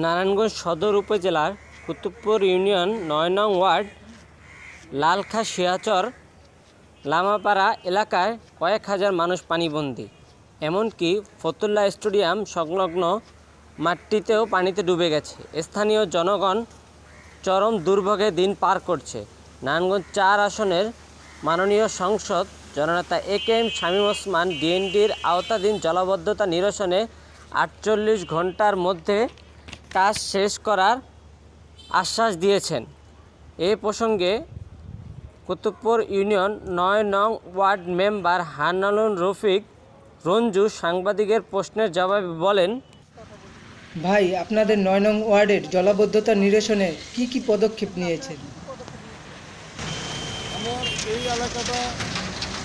নারায়ণগঞ্জ সদর উপজেলার কুতুবপুর ইউনিয়ন ৯ নং ওয়ার্ড লালখা শিয়াচর লামাপাড়া এলাকায় কয়েক হাজার মানুষ পানিবন্দী। এমনকি ফতুল্লা স্টেডিয়াম সংলগ্ন মাঠটিতেও পানিতে ডুবে গেছে। স্থানীয় জনগণ চরম দুর্ভোগে দিন পার করছে। নারায়ণগঞ্জ ৪ আসনের মাননীয় সংসদ জননেতা AKM শামীম ওসমান ডিএনডির আওতাধীন জলাবদ্ধতা নিরসনে ৪৮ ঘণ্টার মধ্যে কাজ শেষ করার আশ্বাস দিয়েছেন। এ প্রসঙ্গে কুতুবপুর ইউনিয়ন ৯ নং ওয়ার্ড মেম্বার হান্নানুর রফিক রঞ্জু সাংবাদিকের প্রশ্নের জবাবে বলেন, ভাই, আপনাদের ৯ নং ওয়ার্ডের জলাবদ্ধতা নিরসনে কি পদক্ষেপ নিয়েছেন? আমার এই এলাকাটা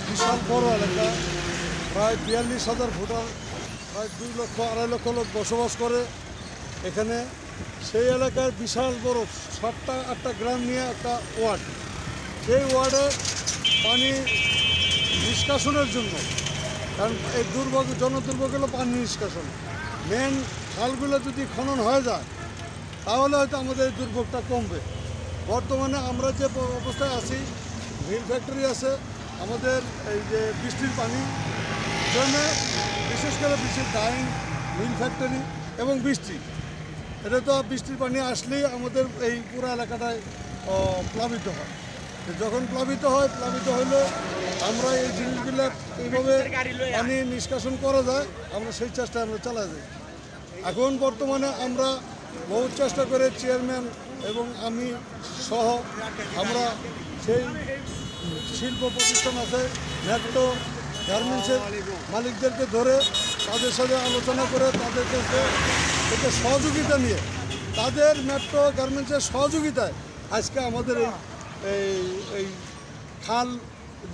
বিশাল বড় এলাকা, প্রায় ৪২,০০০ ভোটার, প্রায় ২ লক্ষ ২.৫ লক্ষ লোক বসবাস করে এখানে। সেই এলাকার বিশাল বড় ৭টা-৮টা গ্রাম নিয়ে একটা ওয়ার্ড। সেই ওয়ার্ডে পানি নিষ্কাশনের জন্য, কারণ এই জনদুর্ভোগ হলো পানি নিষ্কাশন। মেন খালগুলো যদি খনন হয়ে যায় তাহলে হয়তো আমাদের এই দুর্ভোগটা কমবে। বর্তমানে আমরা যে অবস্থায় আছি, মিল ফ্যাক্টরি আছে আমাদের, এই যে বৃষ্টির পানি জন্য, বিশেষ করে বৃষ্টির ডাইং, মিল ফ্যাক্টরি এবং বৃষ্টি, এটা তো বৃষ্টির পানি আসলেই আমাদের এই পুরো এলাকাটায় প্লাবিত হয়। যখন প্লাবিত হলে আমরা এই জিনিসগুলো এইভাবে পানি নিষ্কাশন করা যায়, আমরা সেই চেষ্টা আমরা চালা যাই। এখন বর্তমানে আমরা বহু চেষ্টা করে চেয়ারম্যান এবং আমি সহ আমরা সেই শিল্প প্রতিষ্ঠান আছে মেট্রো গার্মেন্টসের মালিকদেরকে ধরে তাদের সাথে আলোচনা করে তাদেরকে থেকে সহযোগিতা নিয়ে, তাদের মেট্রো গার্মেন্টসের সহযোগিতায় আজকে আমাদের এই খাল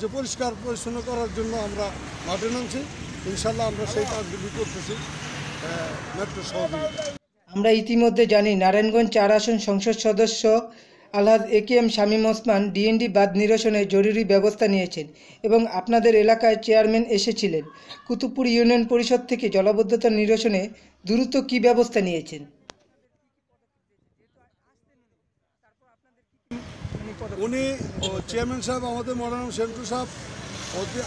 যে পরিষ্কার পরিচ্ছন্ন করার জন্য আমরা মাঠে নামছি। ইনশাল্লাহ আমরা সেই কাজগুলি করতেছি মেট্রো সহযোগিতা। আমরা ইতিমধ্যে জানি নারায়ণগঞ্জ ৪ আসন সংসদ সদস্য আলহাজ AKM শামীম ওসমান ডিএনডি বাঁধ নিরসনে জরুরি ব্যবস্থা নিয়েছেন এবং আপনাদের এলাকায় চেয়ারম্যান এসেছিলেন। কুতুবপুর ইউনিয়ন পরিষদ থেকে জলাবদ্ধতা নিরসনে দ্রুত কী ব্যবস্থা নিয়েছেন? উনি চেয়ারম্যান সাহেব, আমাদের মনোরম সেন্টু সাহেব অতি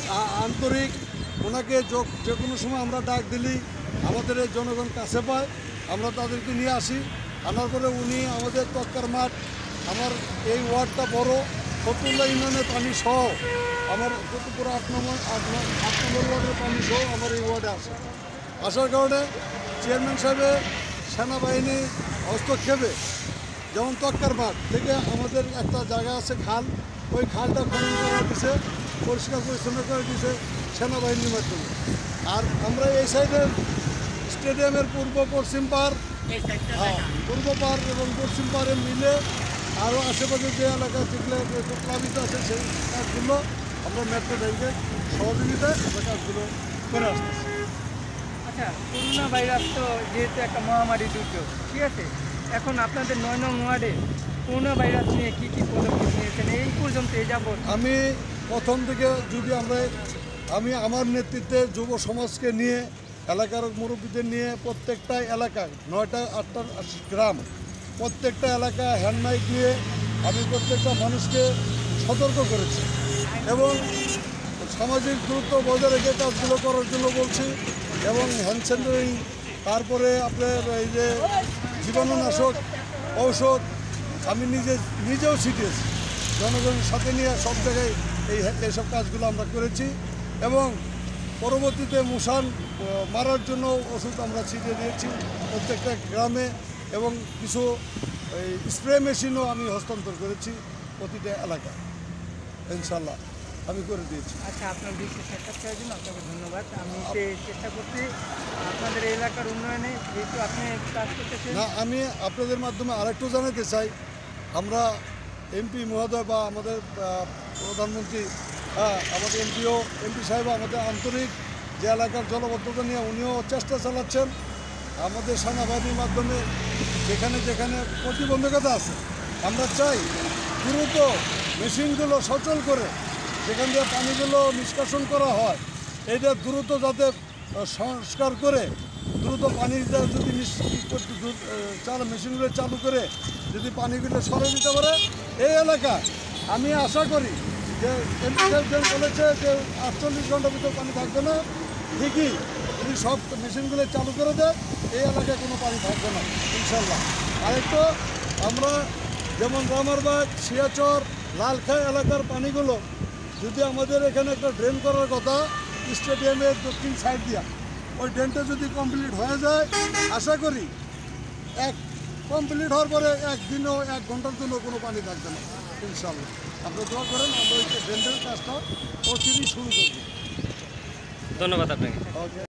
আন্তরিক। ওনাকে যে কোনো সময় আমরা ডাক দিলেই আমাদের জনগণ কাছে পায়, আমরা তাদেরকে নিয়ে আসি। আনার পরে উনি আমাদের তৎকার মাঠ, আমার এই ওয়ার্ডটা বড়, ফতুল্লা ইউনিয়নের পানি সহ আমার কুতুবপুর ৮ নম্বর ওয়ার্ডের পানি সহ আমার এই ওয়ার্ডে আসে। আসার কারণে চেয়ারম্যান সাহেবের সেনাবাহিনী হস্তক্ষেপে, যেমন তৎকার মাঠ থেকে আমাদের একটা জায়গা আছে খাল, ওই খালটা খনন করে দিছে, পরিষ্কার পরিচ্ছন্ন করে দিছে সেনাবাহিনীর মাধ্যমে। আর আমরা এই সাইডের স্টেডিয়ামের পূর্ব পশ্চিম পার এবং পশ্চিম পারে মিলে আরও আশেপাশে যে এলাকা যেগুলো প্লাবিত আছে সেই কাজগুলো আমরা মেট্রো ব্যাংকের সহযোগিতায় আমরা কাজগুলো করে আসতেছি। আচ্ছা, করোনা ভাইরাস তো যেহেতু একটা মহামারী দুর্যোগ, ঠিক আছে, এখন আপনাদের ৯ নং ওয়ার্ডে করোনা ভাইরাস নিয়ে কী পদক্ষেপ নিয়েছেন এই পর্যন্ত যাবৎ? আমি প্রথম থেকে যদি আমি আমার নেতৃত্বে যুব সমাজকে নিয়ে, এলাকার মুরব্বীদের নিয়ে প্রত্যেকটা এলাকায় ৯টা-৮টা গ্রাম, প্রত্যেকটা এলাকায় হ্যান্ড মাইক নিয়ে আমি প্রত্যেকটা মানুষকে সতর্ক করেছি এবং সামাজিক দূরত্ব বজায় রেখে কাজগুলো করার জন্য বলছি। এবং হ্যান্ড স্যানিটাইজিং, তারপরে আপনার এই যে জীবাণুনাশক ঔষধ আমি নিজেও ছিটিয়েছি। জনগণের সাথে নিয়ে সব জায়গায় এইসব কাজগুলো আমরা করেছি এবং পরবর্তীতে মশান মারার জন্য ওষুধ আমরা ছিটিয়ে দিয়েছি প্রত্যেকটা গ্রামে এবং কিছু স্প্রে মেশিনও আমি হস্তান্তর করেছি প্রতিটা এলাকায়। ইনশাল্লাহ আমি করে দিয়েছি। আচ্ছা, আপনার বিশেষ সাক্ষাৎকারের জন্য আপনাকে ধন্যবাদ। আমি চেষ্টা করছি আপনাদের এলাকার উন্নয়নে, যেহেতু আপনি কাজ করতেছেন। না, আমি আপনাদের মাধ্যমে আরেকটু জানাতে চাই, আমরা এমপি মহোদয় বা আমাদের প্রধানমন্ত্রী, আমাদের এমপি সাহেব আমাদের আন্তরিক, যে এলাকার জলবদ্ধতা নিয়ে উনিও চেষ্টা চালাচ্ছেন। আমাদের সেনাবাহিনীর মাধ্যমে যেখানে যেখানে প্রতিবন্ধকতা আছে আমরা চাই দ্রুত মেশিনগুলো সচল করে যেখান থেকে পানিগুলো নিষ্কাশন করা হয়, এটা দ্রুত যাতে সংস্কার করে দ্রুত পানিটা যদি চাল মেশিনগুলো চালু করে যদি পানিগুলো সরে দিতে পারে এই এলাকা, আমি আশা করি যে এমপিএল বলেছে যে 48 ঘন্টার ভিতর পানি থাকবে না, ঠিকই যদি সব মেশিনগুলো চালু করে দেয় এই এলাকায় কোনো পানি থাকবে না ইনশাল্লাহ। আরেকটু আমরা যেমন রামারবাগ, শিয়াচর, লালখাই এলাকার পানিগুলো যদি আমাদের এখানে একটা ড্রেন করার কথা স্টেডিয়ামের দক্ষিণ সাইড দিয়া, ওই ড্রেনটা যদি কমপ্লিট হয়ে যায় আশা করি কমপ্লিট হওয়ার পরে একদিনও 1 ঘন্টার জন্য কোনো পানি থাকবে না ইনশাল্লাহ। আপনি দোয়া করেন আমরা ওই ড্রেনের কাজটা অচিরেই শুরু করব। ধন্যবাদ আপনাকে। ওকে।